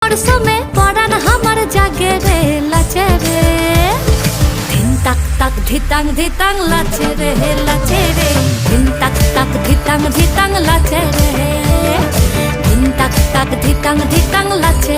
মরশুমে পরান আমার জাগে রে লাচে রে। ধিন তাক তাক ধিতাং ধিতাং লাচে রে লাচে রে। ধিন তাক তাক ধিতাং ধিতাং লাচে রে। ধিন তাক তাক ধিতাং ধিতাং লাচে